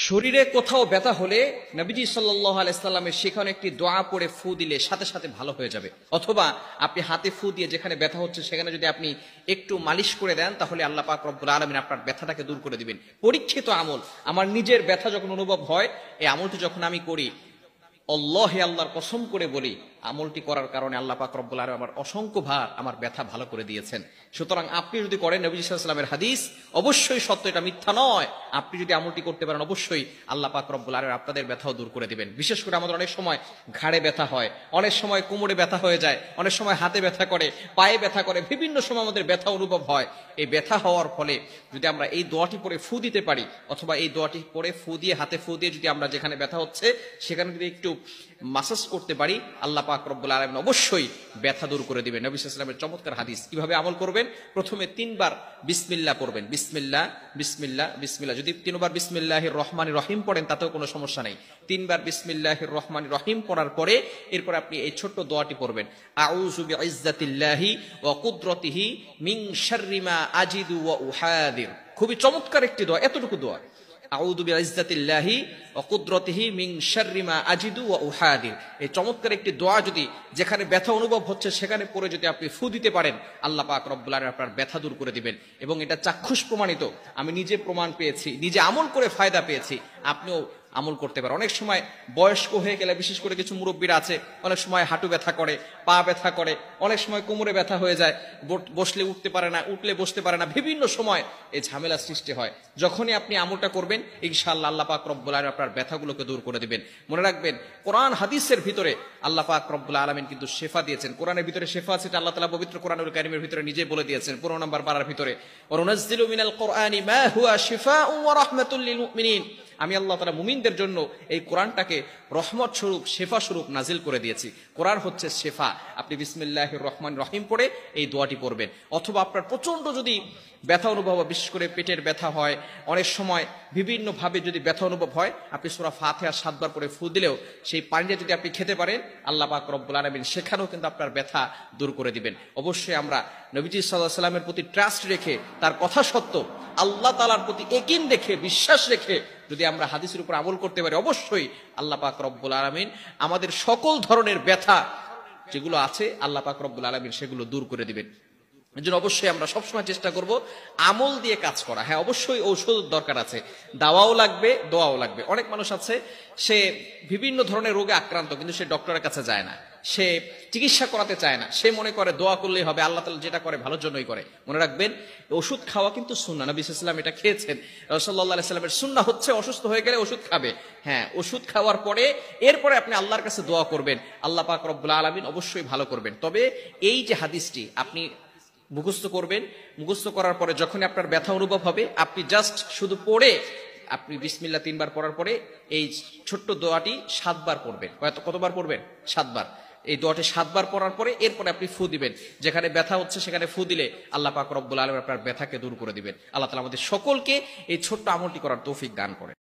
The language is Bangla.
শরীরে কোথাও ব্যথা হলে নবীজি সাল্লাল্লাহু আলাইহি সাল্লামের সেখানে একটি দোয়া পড়ে ফু দিলে সাথে সাথে ভালো হয়ে যাবে। অথবা আপনি হাতে ফু দিয়ে যেখানে ব্যথা হচ্ছে সেখানে যদি আপনি একটু মালিশ করে দেন তাহলে আল্লাহ পাক রব্বুল আলামিন আপনার ব্যথাটাকে দূর করে দিবেন। পরীক্ষিত আমল। আমার নিজের ব্যথা যখন অনুভব হয়, এই আমলটি যখন আমি করি, আল্লাহর কসম করে বলি, আমলটি করার কারণে আল্লাহ পাক রব্বুল আলামিন আমার অসংখ্য ভার, আমার ব্যথা ভালো করে দিয়েছেন। সুতরাং আপনি যদি করেন, নবী সাল্লাল্লাহু আলাইহি ওয়াসাল্লামের হাদিস অবশ্যই সত্য, এটা মিথ্যা নয়। আপনি যদি আমলটি করতে পারেন, অবশ্যই আল্লাহ পাক রব্বুল আলামিন আপনাদের ব্যথাও দূর করে দিবেন। বিশেষ করে আমাদের অনেক সময় ঘাড়ে ব্যথা হয়, অনেক সময় কোমরে ব্যথা হয়ে যায়, অনেক সময় হাতে ব্যথা করে, পায়ে ব্যথা করে, বিভিন্ন সময় আমাদের ব্যথা অনুভব হয়। এই ব্যথা হওয়ার ফলে যদি আমরা এই দোয়াটি পড়ে ফু দিতে পারি, অথবা এই দোয়াটি পড়ে ফু দিয়ে, হাতে ফু দিয়ে যদি আমরা যেখানে ব্যথা হচ্ছে সেখানে যদি একটু মাসাজ করতে পারি, আল্লাহ পাক রব্বুল আলামিন অবশ্যই ব্যথা দূর করে দিবেন। নবী সাল্লাল্লাহু আলাইহি ওয়াসাল্লামের চমৎকার হাদিস। কিভাবে আমল করবেন? প্রথমে 3 বার বিসমিল্লাহ পড়বেন। বিসমিল্লাহ, বিসমিল্লাহ, বিসমিল্লাহ। যদি 3 বার বিসমিল্লাহির রহমানির রহিম পড়েন তাতেও কোনো সমস্যা নেই। 3 বার বিসমিল্লাহির রহমানির রহিম পড়ার পরে এরপর আপনি এই ছোট্ট দোয়াটি পড়বেন, আউযু বিইজ্জাতিল্লাহি ওয়া কুদরতিহি মিন শাররি মা আজিদু ওয়া উহাদির। খুবই চমৎকার একটি দোয়া, এতটুকু দোয়া, আউযু বিইজ্জাতিল্লাহি ওয়া কুদরতিহি মিন শাররি মা আজিদু ওয়া উহাদির। এই চমৎকার একটি দোয়া যদি যেখানে ব্যথা অনুভব হচ্ছে সেখানে পড়ে যদি আপনি ফু দিতে পারেন, আল্লাহ পাক রব্বুল আলামিন আপনার ব্যথা দূর করে দিবেন। এবং এটা চাক্ষুষ প্রমাণিত, আমি নিজে প্রমাণ পেয়েছি, নিজে আমল করে ফায়দা পেয়েছি। আপনিও আমল করতে পারে। অনেক সময় বয়স্ক হয়ে গেলে, বিশেষ করে কিছু মুরব্বীরা আছে, অনেক সময় হাঁটু ব্যথা করে, পা ব্যথা করে, অনেক সময় কোমরে ব্যথা হয়ে যায়, বসলে উঠতে পারে না, উঠলে বসতে পারে না, বিভিন্ন সময় এই ঝামেলা সৃষ্টি হয়। যখনই আপনি আমলটা করবেন, ইনশাআল্লাহ আল্লাহ পাক রব্বুল আলামিন আপনার ব্যথাগুলোকে দূর করে দিবেন। মনে রাখবেন, কোরআন হাদিসের ভিতরে আল্লাহ পাক রব্বুল আলামিন কিন্তু শিফা দিয়েছেন। কোরআনের ভিতরে শিফা আছে, এটা আল্লাহ তাআলা পবিত্র কোরআনুল কারীমের ভিতরে নিজে বলে দিয়েছেন। 15 নম্বর পারার ভিতরে, ওয়া নুনাজ্জিলু মিনাল কোরআনি মা হুয়া শিফাউন ওয়া রাহমাতুল লিল মুমিনিন। আমি আল্লাহ তাআলা মুমিনদের জন্য এই কোরআনটাকে রহমত স্বরূপ, শেফা স্বরূপ নাজিল করে দিয়েছি। কোরআন হচ্ছে শেফা। আপনি বিসমিল্লাহির রহমানির রহিম পড়ে এই দোয়াটি পড়বেন। অথবা আপনার প্রচন্ড যদি ব্যথা অনুভব হয়, বিশেষ করে পেটের ব্যথা হয়, অনেক সময় বিভিন্ন ভাবে যদি ব্যথা অনুভব হয়, আপনি সূরা ফাতিহা 7 বার পরে ফু দিলেও সেই পানিটা যদি আপনি খেতে পারেন, আল্লাহ পাক রব্বুল আলামিন সেখানেও কিন্তু আপনার ব্যথা দূর করে দিবেন। অবশ্যই আমরা নবীজি সাল্লাল্লাহু আলাইহি সাল্লামের প্রতি ট্রাস্ট রেখে, তার কথা সত্য, আল্লাহ তাআলার প্রতি ইয়াকিন রেখে, বিশ্বাস রেখে যদি আমরা হাদিসের উপর আমল করতে পারি, অবশ্যই আল্লাহ পাক রব্বুল আলামিন আমাদের সকল ধরনের ব্যথা যেগুলো আছে, আল্লাহ পাক রব্বুল আলামিন সেগুলো দূর করে দিবেন। এজন্য অবশ্যই আমরা সবসময় চেষ্টা করব আমল দিয়ে কাজ করা। হ্যাঁ, অবশ্যই ঔষধ দরকার আছে, দাওয়াও লাগবে, দোয়াও লাগবে। অনেক মানুষ আছে, সে বিভিন্ন ধরনের রোগে আক্রান্ত, কিন্তু সে ডক্টরের কাছে যায় না, সে চিকিৎসা করাতে চায় না, সে মনে করে দোয়া করলেই হবে, আল্লাহ তাআলা যেটা করে ভালোর জন্যই করে। মনে রাখবেন, ওষুধ খাওয়া কিন্তু সুন্নাহ। নবী সাল্লাল্লাহু আলাইহি ওয়াসাল্লাম এটা খেয়েছেন। রাসূলুল্লাহ সাল্লাল্লাহু আলাইহি ওয়াসাল্লামের সুন্নাহ হচ্ছে অসুস্থ হয়ে গেলে ওষুধ খাবে। হ্যাঁ, ওষুধ খাওয়ার পরে এরপরে আপনি আল্লাহর কাছে দোয়া করবেন, আল্লাহ পাক রব্বুল আলামিন অবশ্যই ভালো করবেন। তবে এই যে হাদিসটি আপনি মুখস্থ করবেন, মুখস্থ করার পরে যখন আপনার ব্যথা অনুভব হবে, আপনি জাস্ট শুধু পড়ে, আপনি বিসমিল্লাহ 3 বার পড়ার পরে এই ছোট্ট দোয়াটি 7 বার পড়বেন। কতবার পড়বেন? 7 বার। এই দোয়াটি 7 বার পড়ার পরে এরপরে আপনি ফু দিবেন। যেখানে ব্যথা হচ্ছে সেখানে ফু দিলে আল্লাহ পাক রব্বুল আলামিন আপনার ব্যথাকে দূর করে দিবেন। আল্লাহ তাআলা আমাদের সকলকে এই ছোট্ট আমলটি করার তৌফিক দান করেন।